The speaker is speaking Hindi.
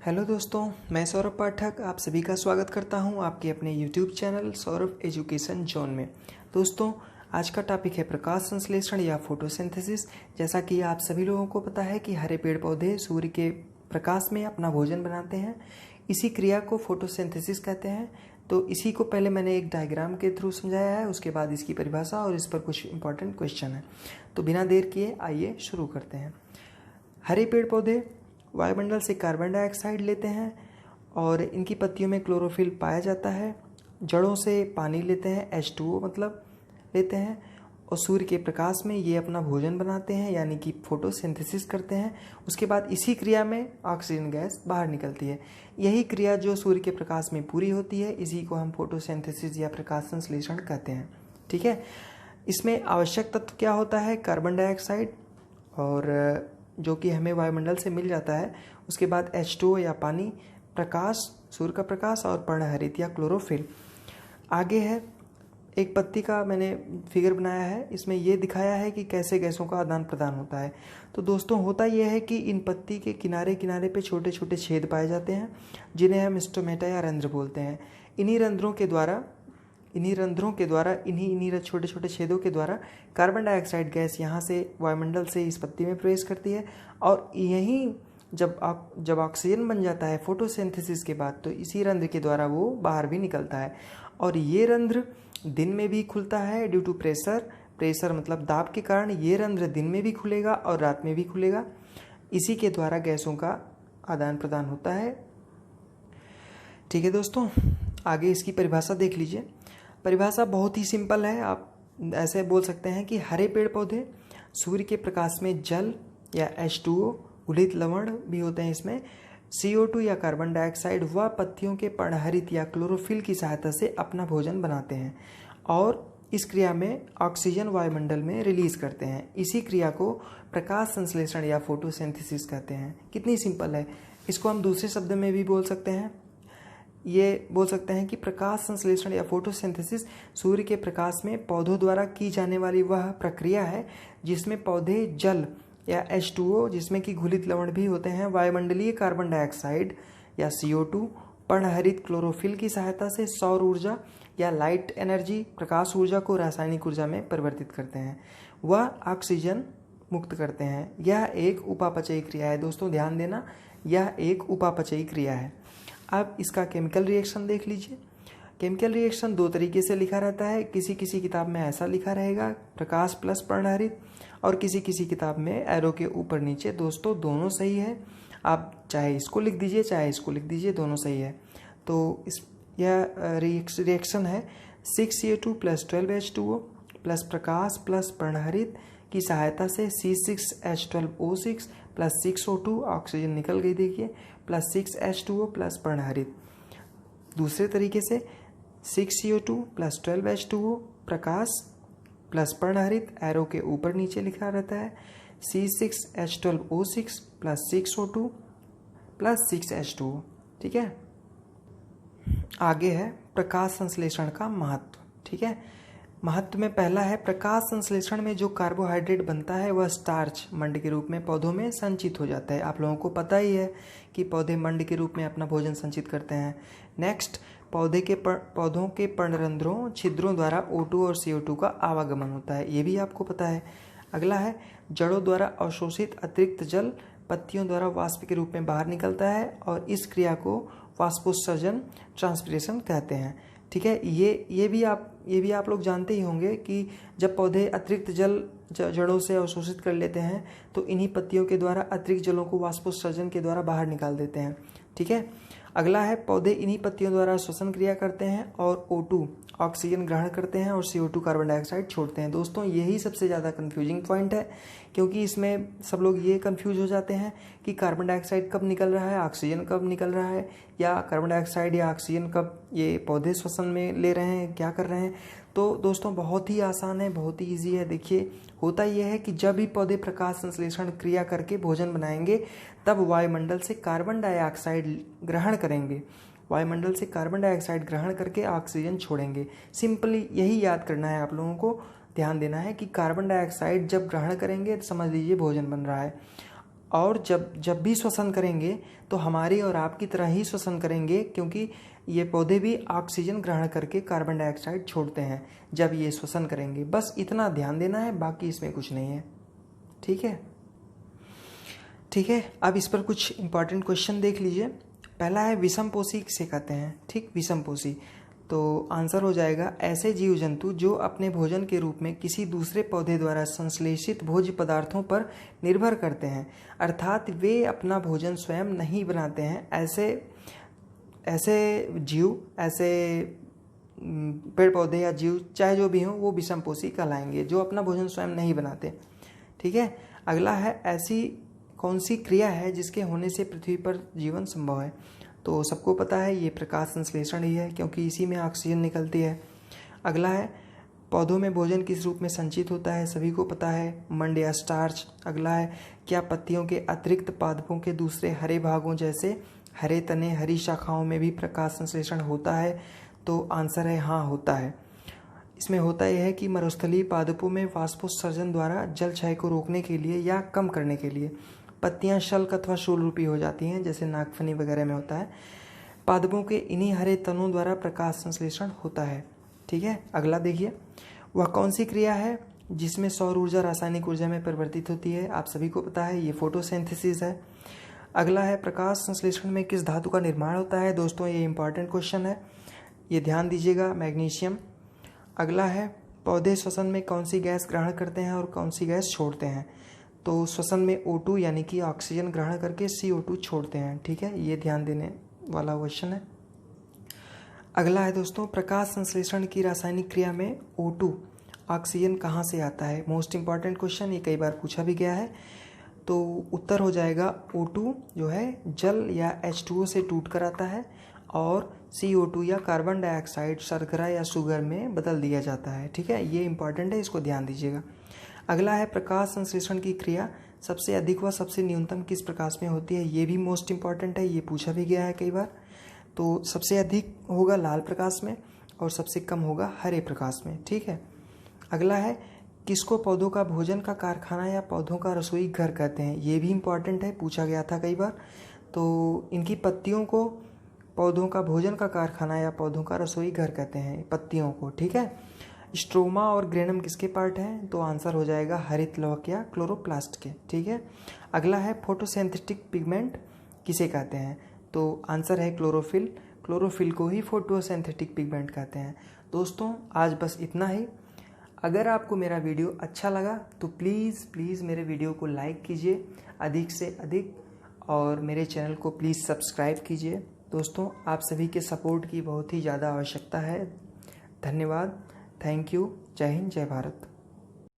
हेलो दोस्तों, मैं सौरभ पाठक आप सभी का स्वागत करता हूं आपके अपने YouTube channel Saurabh education zone में। दोस्तों, आज का टॉपिक है प्रकाश संश्लेषण या फोटोसिंथेसिस। जैसा कि आप सभी लोगों को पता है कि हरे पेड़ पौधे सूर्य के प्रकाश में अपना भोजन बनाते हैं। इसी क्रिया को फोटोसिंथेसिस कहते हैं। तो इसी को पहले मैंने एक डायग्राम के थ्रू समझाया है, उसके बाद इसकी परिभाषा और इस पर कुछ इंपॉर्टेंट क्वेश्चन है। तो बिना देर किए आइए शुरू करते हैं। हरे पेड़ पौधे वायुमंडल से कार्बन डाइऑक्साइड लेते हैं और इनकी पत्तियों में क्लोरोफिल पाया जाता है। जड़ों से पानी लेते हैं, H2O मतलब लेते हैं, और सूर्य के प्रकाश में ये अपना भोजन बनाते हैं यानी कि फोटोसिंथेसिस करते हैं। उसके बाद इसी क्रिया में ऑक्सीजन गैस बाहर निकलती है। यही क्रिया जो सूर्य के प्रकाश में पूरी होती है, इसी को हम फोटोसिंथेसिस या प्रकाश संश्लेषण कहते हैं। ठीक है, इसमें आवश्यक तत्व क्या होता है? कार्बन डाइऑक्साइड, और जो कि हमें वायुमंडल से मिल जाता है। उसके बाद H2O या पानी, प्रकाश, सूर्य का प्रकाश, और पर्णहरित या क्लोरोफिल। आगे है एक पत्ती का मैंने फिगर बनाया है, इसमें यह दिखाया है कि कैसे गैसों का आदान प्रदान होता है। तो दोस्तों, होता यह है कि इन पत्ती के किनारे किनारे पे छोटे छोटे छेद पाए जाते हैं, जिन्हें हम स्टोमेटा या रंध्र बोलते हैं। इन्हीं रंध्रों के द्वारा इन्हीं छोटे छोटे छेदों के द्वारा कार्बन डाइऑक्साइड गैस यहाँ से वायुमंडल से इस पत्ती में प्रवेश करती है, और यहीं जब ऑक्सीजन बन जाता है फोटोसिंथेसिस के बाद, तो इसी रंध्र के द्वारा वो बाहर भी निकलता है। और ये रंध्र दिन में भी खुलता है ड्यू टू प्रेशर मतलब दाब के कारण। ये रंध्र दिन में भी खुलेगा और रात में भी खुलेगा। इसी के द्वारा गैसों का आदान प्रदान होता है। ठीक है दोस्तों, आगे इसकी परिभाषा देख लीजिए। परिभाषा बहुत ही सिंपल है। आप ऐसे बोल सकते हैं कि हरे पेड़ पौधे सूर्य के प्रकाश में जल या H2O, घुलित लवण भी होते हैं इसमें, CO2 या कार्बन डाइऑक्साइड व पत्तियों के पर्णहरित या क्लोरोफिल की सहायता से अपना भोजन बनाते हैं, और इस क्रिया में ऑक्सीजन वायुमंडल में रिलीज करते हैं। इसी क्रिया को प्रकाश संश्लेषण या फोटोसिंथेसिस कहते हैं। कितनी सिंपल है। इसको हम दूसरे शब्द में भी बोल सकते हैं। ये बोल सकते हैं कि प्रकाश संश्लेषण या फोटोसिंथेसिस सूर्य के प्रकाश में पौधों द्वारा की जाने वाली वह प्रक्रिया है जिसमें पौधे जल या H2O, जिसमें कि घुलित लवण भी होते हैं, वायुमंडलीय कार्बन डाइऑक्साइड या CO2, पर्णहरित क्लोरोफिल की सहायता से सौर ऊर्जा या लाइट एनर्जी, प्रकाश ऊर्जा को रासायनिक ऊर्जा में परिवर्तित करते हैं, वह ऑक्सीजन मुक्त करते हैं। यह एक उपापचयी क्रिया है। दोस्तों ध्यान देना, यह एक उपापचयी क्रिया है। अब इसका केमिकल रिएक्शन देख लीजिए। केमिकल रिएक्शन दो तरीके से लिखा रहता है। किसी किसी किताब में ऐसा लिखा रहेगा, प्रकाश प्लस पर्णहरित, और किसी किसी किताब में एरो के ऊपर नीचे। दोस्तों दोनों सही है, आप चाहे इसको लिख दीजिए चाहे इसको लिख दीजिए, दोनों सही है। तो यह रिएक्शन है 6CO2 प्लस 12H2O प्लस प्रकाश प्लस पर्णहरित की सहायता से C6H12O6 प्लस 6O2, ऑक्सीजन निकल गई देखिए, प्लस 6H2O प्लस पर्णहरित। दूसरे तरीके से 6CO2 प्लस 12H2O, प्रकाश प्लस पर्णहरित, एरो के ऊपर नीचे लिखा रहता है, C6H12O6 plus 6O2 plus 6H2O। ठीक है, आगे है प्रकाश संश्लेषण का महत्व। ठीक है, महत्व में पहला है प्रकाश संश्लेषण में जो कार्बोहाइड्रेट बनता है वह स्टार्च मंड के रूप में पौधों में संचित हो जाता है। आप लोगों को पता ही है कि पौधे मंड के रूप में अपना भोजन संचित करते हैं। नेक्स्ट, पौधों के पर्णरंध्रों छिद्रों द्वारा O2 और CO2 का आवागमन होता है, ये भी आपको पता है। अगला है जड़ों द्वारा अवशोषित अतिरिक्त जल पत्तियों द्वारा वाष्प के रूप में बाहर निकलता है, और इस क्रिया को वाष्पोत्सर्जन ट्रांसपिरेशन कहते हैं। ठीक है, ये भी आप लोग जानते ही होंगे कि जब पौधे अतिरिक्त जल जड़ों से अवशोषित कर लेते हैं तो इन्हीं पत्तियों के द्वारा अतिरिक्त जलों को वाष्पोत्सर्जन के द्वारा बाहर निकाल देते हैं। ठीक है, अगला है पौधे इन्हीं पत्तियों द्वारा श्वसन क्रिया करते हैं और O2 ऑक्सीजन ग्रहण करते हैं और CO2 कार्बन डाइऑक्साइड छोड़ते हैं। दोस्तों यही सबसे ज़्यादा कंफ्यूजिंग पॉइंट है, क्योंकि इसमें सब लोग ये कंफ्यूज हो जाते हैं कि कार्बन डाइऑक्साइड कब निकल रहा है, ऑक्सीजन कब निकल रहा है, या कार्बन डाइऑक्साइड या ऑक्सीजन कब ये पौधे श्वसन में ले रहे हैं, क्या कर रहे हैं। तो दोस्तों बहुत ही आसान है, बहुत ही ईजी है। देखिए, होता यह है कि जब भी पौधे प्रकाश संश्लेषण क्रिया करके भोजन बनाएंगे तब वायुमंडल से कार्बन डाइऑक्साइड ग्रहण करेंगे, वायुमंडल से कार्बन डाइऑक्साइड ग्रहण करके ऑक्सीजन छोड़ेंगे। सिंपली यही याद करना है आप लोगों को, ध्यान देना है कि कार्बन डाइऑक्साइड जब ग्रहण करेंगे तो समझ लीजिए भोजन बन रहा है। और जब भी श्वसन करेंगे तो हमारी और आपकी तरह ही श्वसन करेंगे, क्योंकि ये पौधे भी ऑक्सीजन ग्रहण करके कार्बन डाइऑक्साइड छोड़ते हैं जब ये श्वसन करेंगे। बस इतना ध्यान देना है, बाकी इसमें कुछ नहीं है। ठीक है, ठीक है। अब इस पर कुछ इंपॉर्टेंट क्वेश्चन देख लीजिए। पहला है विषमपोषी किसे कहते हैं? ठीक, विषमपोषी। तो आंसर हो जाएगा ऐसे जीव जंतु जो अपने भोजन के रूप में किसी दूसरे पौधे द्वारा संश्लेषित भोज्य पदार्थों पर निर्भर करते हैं, अर्थात वे अपना भोजन स्वयं नहीं बनाते हैं। ऐसे जीव, ऐसे पेड़ पौधे या जीव चाहे जो भी हों, वो विषमपोषी कहलाएंगे, जो अपना भोजन स्वयं नहीं बनाते। ठीक है। अगला है ऐसी कौन सी क्रिया है जिसके होने से पृथ्वी पर जीवन संभव है? तो सबको पता है ये प्रकाश संश्लेषण ही है, क्योंकि इसी में ऑक्सीजन निकलती है। अगला है पौधों में भोजन किस रूप में संचित होता है? सभी को पता है, मंड या स्टार्च। अगला है क्या पत्तियों के अतिरिक्त पादपों के दूसरे हरे भागों जैसे हरे तने, हरी शाखाओं में भी प्रकाश संश्लेषण होता है? तो आंसर है हाँ, होता है। इसमें होता यह है कि मरुस्थलीय पादपों में वाष्पोत्सर्जन द्वारा जल क्षय को रोकने के लिए या कम करने के लिए पत्तियां शल्क अथवा शूल रूपी हो जाती हैं, जैसे नागफनी वगैरह में होता है। पादपों के इन्हीं हरे तनों द्वारा प्रकाश संश्लेषण होता है। ठीक है। अगला देखिए, वह कौन सी क्रिया है जिसमें सौर ऊर्जा रासायनिक ऊर्जा में परिवर्तित होती है? आप सभी को पता है, ये फोटोसिंथेसिस है। अगला है प्रकाश संश्लेषण में किस धातु का निर्माण होता है? दोस्तों ये इंपॉर्टेंट क्वेश्चन है, ये ध्यान दीजिएगा, मैग्नीशियम। अगला है पौधे श्वसन में कौन सी गैस ग्रहण करते हैं और कौन सी गैस छोड़ते हैं? तो श्वसन में O2 यानी कि ऑक्सीजन ग्रहण करके CO2 छोड़ते हैं। ठीक है, ये ध्यान देने वाला क्वेश्चन है। अगला है दोस्तों, प्रकाश संश्लेषण की रासायनिक क्रिया में O2 ऑक्सीजन कहाँ से आता है? मोस्ट इंपॉर्टेंट क्वेश्चन, ये कई बार पूछा भी गया है। तो उत्तर हो जाएगा O2 जो है जल या H2O से टूट कर आता है और CO2 या कार्बन डाइऑक्साइड शर्करा या शुगर में बदल दिया जाता है। ठीक है, ये इंपॉर्टेंट है, इसको ध्यान दीजिएगा। अगला है प्रकाश संश्लेषण की क्रिया सबसे अधिक व सबसे न्यूनतम किस प्रकाश में होती है? ये भी मोस्ट इंपॉर्टेंट है, ये पूछा भी गया है कई बार। तो सबसे अधिक होगा लाल प्रकाश में और सबसे कम होगा हरे प्रकाश में। ठीक है। अगला है किसको पौधों का भोजन का कारखाना या पौधों का रसोई घर कहते हैं? ये भी इंपॉर्टेंट है, पूछा गया था कई बार। तो इनकी पत्तियों को पौधों का भोजन का कारखाना या पौधों का रसोई घर कहते हैं, पत्तियों को। ठीक है। स्ट्रोमा और ग्रेनम किसके पार्ट हैं? तो आंसर हो जाएगा हरित लवक या क्लोरोप्लास्ट के। ठीक है। अगला है फोटोसिंथेटिक पिगमेंट किसे कहते हैं? तो आंसर है क्लोरोफिल। क्लोरोफिल को ही फोटोसिंथेटिक पिगमेंट कहते हैं। दोस्तों आज बस इतना ही। अगर आपको मेरा वीडियो अच्छा लगा तो प्लीज़ मेरे वीडियो को लाइक कीजिए अधिक से अधिक, और मेरे चैनल को प्लीज़ सब्सक्राइब कीजिए। दोस्तों आप सभी के सपोर्ट की बहुत ही ज़्यादा आवश्यकता है। धन्यवाद, थैंक यू, जय हिंद, जय भारत।